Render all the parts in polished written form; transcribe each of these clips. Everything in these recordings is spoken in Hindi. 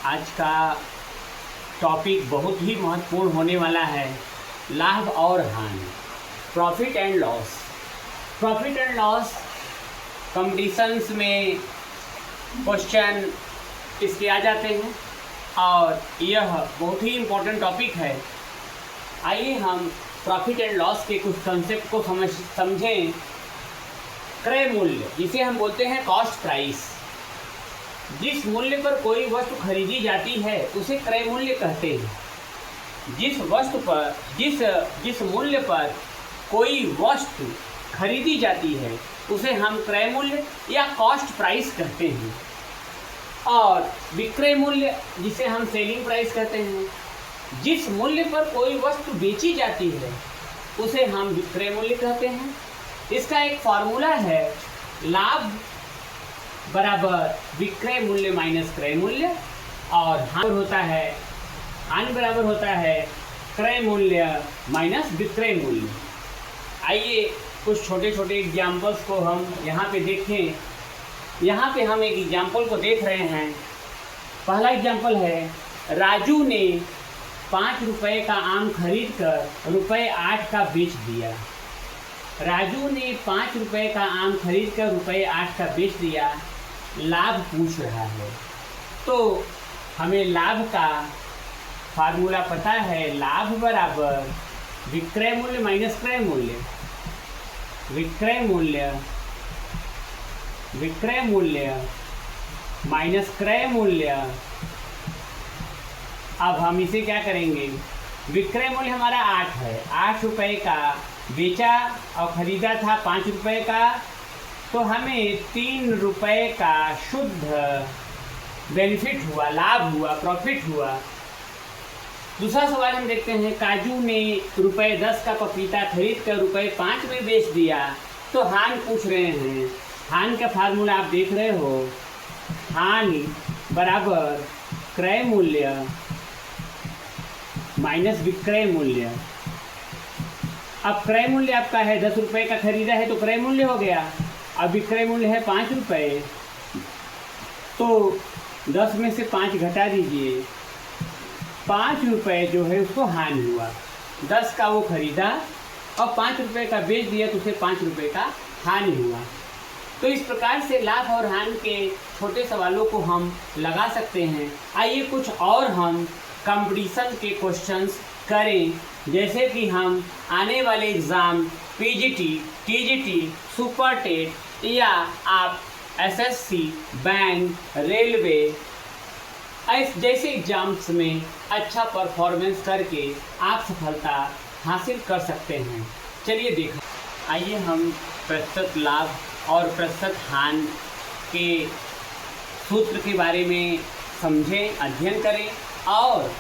आज का टॉपिक बहुत ही महत्वपूर्ण होने वाला है, लाभ और हानि, profit and loss. Profit and loss competitions में क्वेश्चन इसके आ जाते हैं और यह बहुत ही इम्पोर्टेंट टॉपिक है। आइए हम प्रॉफिट एंड लॉस के कुछ कंसेप्ट को समझें। क्रय मूल्य, जिसे हम बोलते हैं कॉस्ट प्राइस, जिस मूल्य पर कोई वस्तु खरीदी जाती है उसे क्रय मूल्य कहते हैं। जिस मूल्य पर कोई वस्तु खरीदी जाती है उसे हम क्रय मूल्य या कॉस्ट प्राइस कहते हैं। और विक्रय मूल्य, जिसे हम सेलिंग प्राइस कहते हैं, जिस मूल्य पर कोई वस्तु बेची जाती है उसे हम विक्रय मूल्य कहते हैं। इसका एक फॉर्मूला है, लाभ बराबर विक्रय मूल्य माइनस क्रय मूल्य, और हानि बराबर होता है क्रय मूल्य माइनस विक्रय मूल्य। आइए कुछ छोटे छोटे एग्जाम्पल्स को हम यहाँ पे देखें। यहाँ पे हम एक एग्जाम्पल को देख रहे हैं। पहला एग्जाम्पल है, राजू ने 5 रुपये का आम खरीद कर ₹8 का बेच दिया। राजू ने 5 रुपये का आम खरीद कर ₹8 का बेच दिया। लाभ पूछ रहा है, तो हमें लाभ का फार्मूला पता है, लाभ बराबर विक्रय मूल्य माइनस क्रय मूल्य। विक्रय मूल्य माइनस क्रय मूल्य। अब हम इसे क्या करेंगे, विक्रय मूल्य हमारा 8 है, 8 रुपये का बेचा और ख़रीदा था 5 रुपये का, तो हमें 3 रुपये का शुद्ध बेनिफिट हुआ, लाभ हुआ, प्रॉफिट हुआ। दूसरा सवाल हम देखते हैं, काजू ने ₹10 का पपीता खरीद कर ₹5 में बेच दिया, तो हानि पूछ रहे हैं। हानि का फार्मूला आप देख रहे हो, हानि बराबर क्रय मूल्य माइनस विक्रय मूल्य। अब क्रय मूल्य आपका है 10 रुपये का खरीदा है तो क्रय मूल्य हो गया। अब विक्रय मूल्य है 5 रुपये, तो 10 में से 5 घटा दीजिए, 5 रुपये जो है उसको हानि हुआ। 10 का वो खरीदा और 5 रुपये का बेच दिया तो उसे 5 रुपये का हानि हुआ। तो इस प्रकार से लाभ और हानि के छोटे सवालों को हम लगा सकते हैं। आइए कुछ और हम कंपटीशन के क्वेश्चंस करें, जैसे कि हम आने वाले exam PGT, TGT, super TET या आप एसएससी, बैंक, रेलवे जैसे एग्जाम्स में अच्छा परफॉर्मेंस करके आप सफलता हासिल कर सकते हैं। चलिए देखें। आइए हम प्रस्तुत लाभ और प्रस्तुत हानि के सूत्र के बारे में समझें, अध्ययन करें और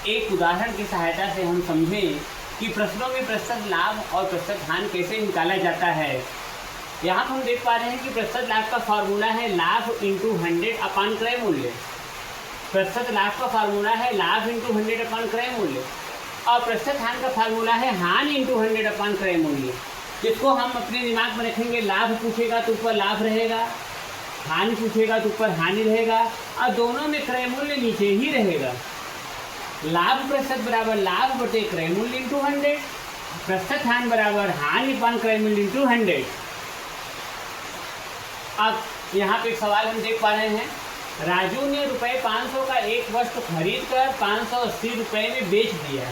एक उदाहरण की सहायता से हम समझें कि प्रश्नों में प्रस्तुत लाभ और प्रस्तुत हानि कैसे निकाला जाता है। यहाँ हम देख पा रहे हैं कि प्रस्तुत लाभ का फार्मूला है लाभ इंटू 100 अपान क्रय मूल्य। प्रस्तुत लाभ का फार्मूला है लाभ इंटू 100 अपान क्रय मूल्य, और प्रस्तुत हानि का फार्मूला है हानि इंटू 100 अपान क्रय मूल्य। जिसको हम अपने दिमाग में रखेंगे, लाभ पूछेगा तो ऊपर लाभ रहेगा, हानि पूछेगा तो ऊपर हानि रहेगा, और दोनों में क्रय मूल्य नीचे ही रहेगा। लाभ प्रस्तुत बराबर लाभ बटे क्रय मूल्य इंटू 100, प्रस्तुत हानि बराबर हानि अपान क्रय मूल्य इंटू 100। अब यहाँ पे एक सवाल हम देख पा रहे हैं, राजू ने ₹500 का एक वस्तु खरीद कर 580 रुपये में बेच दिया।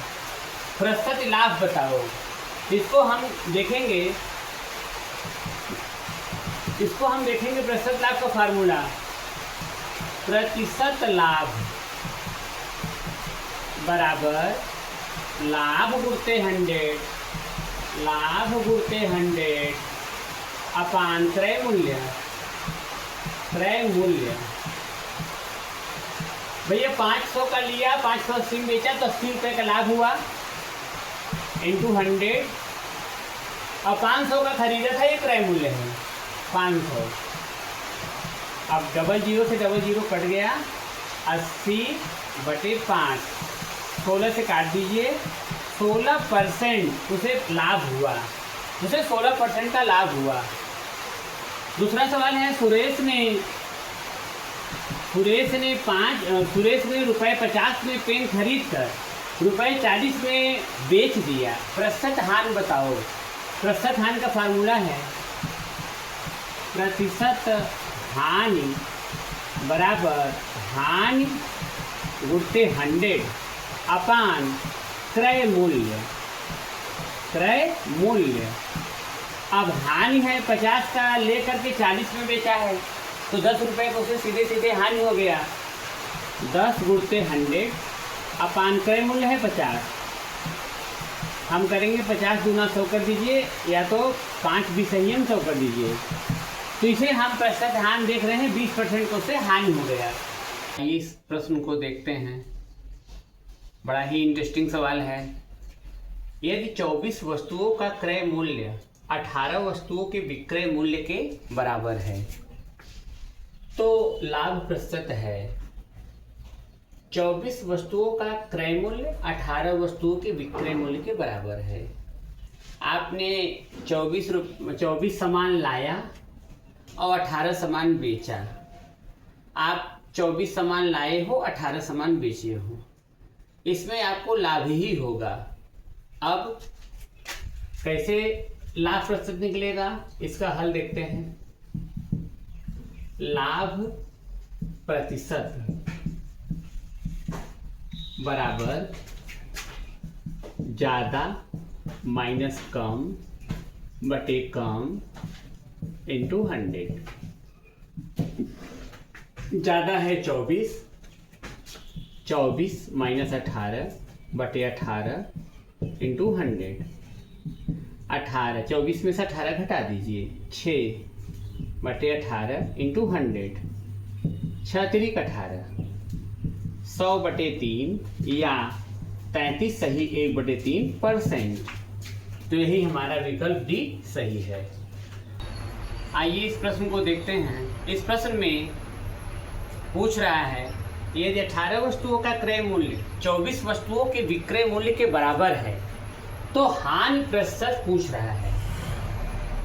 प्रस्तुत लाभ बताओ। इसको हम देखेंगे प्रस्तुत लाभ का फार्मूला, प्रतिशत लाभ बराबर लाभ गुणते 100 अपान क्रय मूल्य। भैया 500 का लिया, 580 में बेचा तो 80 रुपये का लाभ हुआ इंटू 100, और 500 का खरीदा था, ये क्रय मूल्य है 500। अब डबल जीरो से डबल जीरो कट गया, 80/5, 16 से काट दीजिए, 16% उसे लाभ हुआ, उसे 16% का लाभ हुआ। दूसरा सवाल है, सुरेश ने सुरेश ने ₹50 में पेन खरीद कर ₹40 में बेच दिया। प्रतिशत हानि बताओ। प्रतिशत हानि का फार्मूला है प्रतिशत हानि बराबर हानि गुणित 100 अपान क्रय मूल्य। क्रय मूल्य अब हानि है 50 का लेकर के 40 में बेचा है, तो 10 रुपये को उसे सीधे सीधे हानि हो गया। 10 गुणित 100 अपान क्रय मूल्य है 50। हम करेंगे 50 दूना 100 कर दीजिए, या तो 5 भी सही है 100 कर दीजिए। तो इसे हम प्रतिशत हानि देख रहे हैं, 20% को से हानि हो गया। इस प्रश्न को देखते हैं, बड़ा ही इंटरेस्टिंग सवाल है। यदि 24 वस्तुओं का क्रय मूल्य 18 वस्तुओं के विक्रय मूल्य के बराबर है तो लाभ प्रतिशत है। 24 वस्तुओं का क्रय मूल्य 18 वस्तुओं के विक्रय मूल्य के बराबर है। आपने 24 सामान लाया और 18 सामान बेचा। आप 24 सामान लाए हो, 18 सामान बेचे हो, इसमें आपको लाभ ही होगा। अब कैसे लाभ प्रतिशत निकलेगा, इसका हल देखते हैं। लाभ प्रतिशत बराबर ज़्यादा माइनस कम बटे कम इंटू 100। ज़्यादा है 24 माइनस 18 बटे 18 इंटू 100। 18 24 में से 18 घटा दीजिए, 6 बटे 18 इंटू 100। 6 तिरिक 18, 100 बटे 3 या 33 सही 1/3%। तो यही हमारा विकल्प डी सही है। आइए इस प्रश्न को देखते हैं। इस प्रश्न में पूछ रहा है यदि 18 वस्तुओं का क्रय मूल्य 24 वस्तुओं के विक्रय मूल्य के बराबर है तो हानि प्रतिशत पूछ रहा है।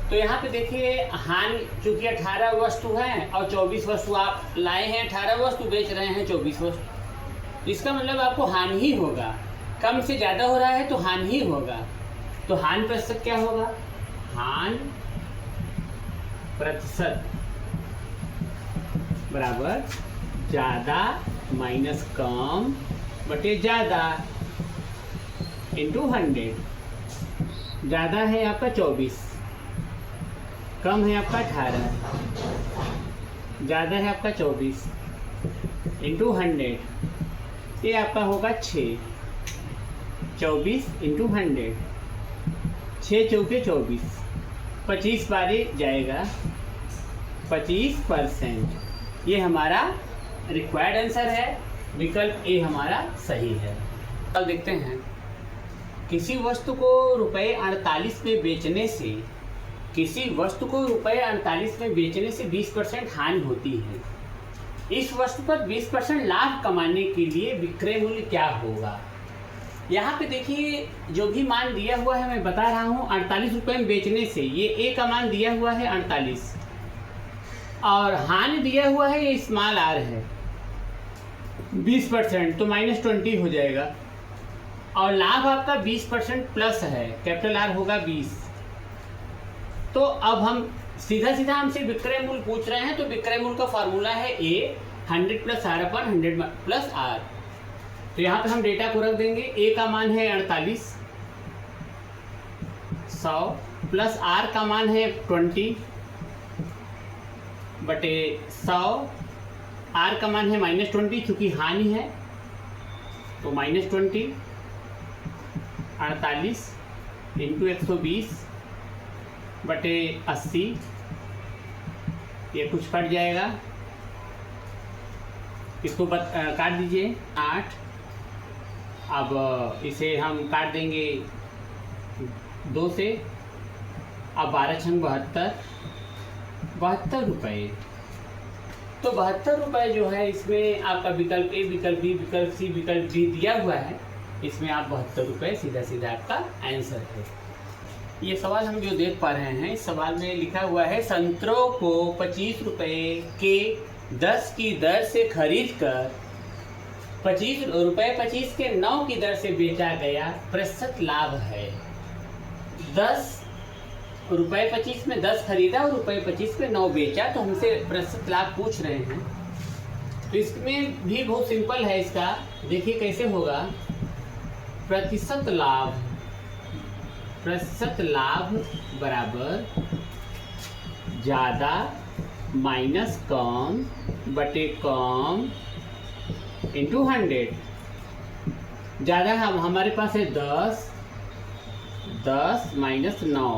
तो यहाँ पे देखिए हानि, चूंकि 18 वस्तु है और 24 वस्तु आप लाए हैं, 18 वस्तु बेच रहे हैं 24 वस्तु, इसका मतलब आपको हानि ही होगा। कम से ज़्यादा हो रहा है तो हानि ही होगा। तो हानि प्रतिशत क्या होगा? हानि प्रतिशत बराबर ज़्यादा माइनस कम बटे ज़्यादा इंटू 100। ज़्यादा है आपका 24, कम है आपका 18, ज़्यादा है आपका 24 इंटू 100, ये आपका होगा 6। 24 इंटू 100, 6 चौके 24, 25 बारी जाएगा 25%। ये हमारा रिक्वायर्ड आंसर है। विकल्प ए हमारा सही है। अब देखते हैं, किसी वस्तु को ₹48 में बेचने से ₹20% हानि होती है। इस वस्तु पर 20% लाभ कमाने के लिए विक्रय मूल्य क्या होगा? यहाँ पे देखिए जो भी मान दिया हुआ है मैं बता रहा हूँ, 48 रुपये में बेचने से, ये ए का मान दिया हुआ है 48 और हानि दिया हुआ है ये स्मॉल आर है 20%, तो -20 हो जाएगा। और लाभ आपका 20% प्लस है, कैपिटल आर होगा 20। तो अब हम सीधा हमसे विक्रय मूल्य पूछ रहे हैं, तो विक्रय मूल्य का फार्मूला है ए 100 + r / 100 + r। तो यहाँ पे हम डेटा को रख देंगे। ए का मान है 48, 100 प्लस आर का मान है 20 बटे 100। आर का मान है -20, चूँकि हानि है तो -20। 48 इंटू 120 बटे 80, ये कुछ कट जाएगा, इसको काट दीजिए 8। अब इसे हम काट देंगे 2 से। अब 12 × 72 रुपये। तो 72 रुपये जो है इसमें आपका विकल्प ए, विकल्प बी, विकल्प सी, विकल्प डी दिया हुआ है। इसमें आप 72 रुपये सीधा आपका आंसर है। ये सवाल हम जो देख पा रहे हैं, इस सवाल में लिखा हुआ है संतरों को 25 रुपये के 10 की दर से खरीद कर 25 रुपये 25 के 9 की दर से बेचा गया, प्रतिशत लाभ है। 10 रुपये 25 में 10 खरीदा और रुपये 25 पे 9 बेचा, तो हमसे प्रतिशत लाभ पूछ रहे हैं। तो इसमें भी बहुत सिंपल है इसका, देखिए कैसे होगा। प्रतिशत लाभ बराबर ज़्यादा माइनस कम बटे कम इंटू 100। ज़्यादा हमारे पास है 10 माइनस 9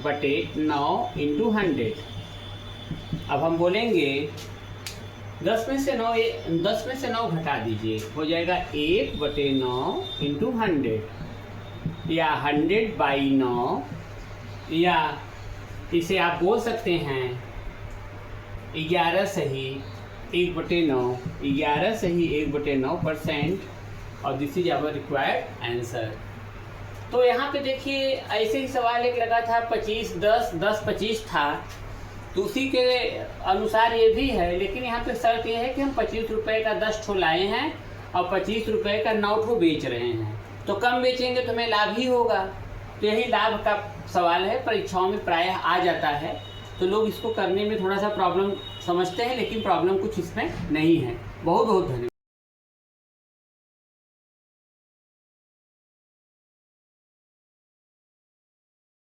बटे 9 इंटू 100। अब हम बोलेंगे 10 में से 9 घटा दीजिए, हो जाएगा 1 बटे 9 इंटू 100, या 100/9, या इसे आप बोल सकते हैं 11 सही 1/9, 11 सही 1/9%, और this is our required answer. तो यहाँ पे देखिए ऐसे ही सवाल एक लगा था 25 10 10 25 था, तो उसी के अनुसार ये भी है, लेकिन यहाँ पे शर्त ये है कि हम 25 रुपये का 10 ठो लाए हैं और 25 रुपये का 9 ठो बेच रहे हैं, तो कम बेचेंगे तो हमें लाभ ही होगा। तो यही लाभ का सवाल है, परीक्षाओं में प्रायः आ जाता है, तो लोग इसको करने में थोड़ा सा प्रॉब्लम समझते हैं, लेकिन प्रॉब्लम कुछ इसमें नहीं है। बहुत बहुत धन्यवाद।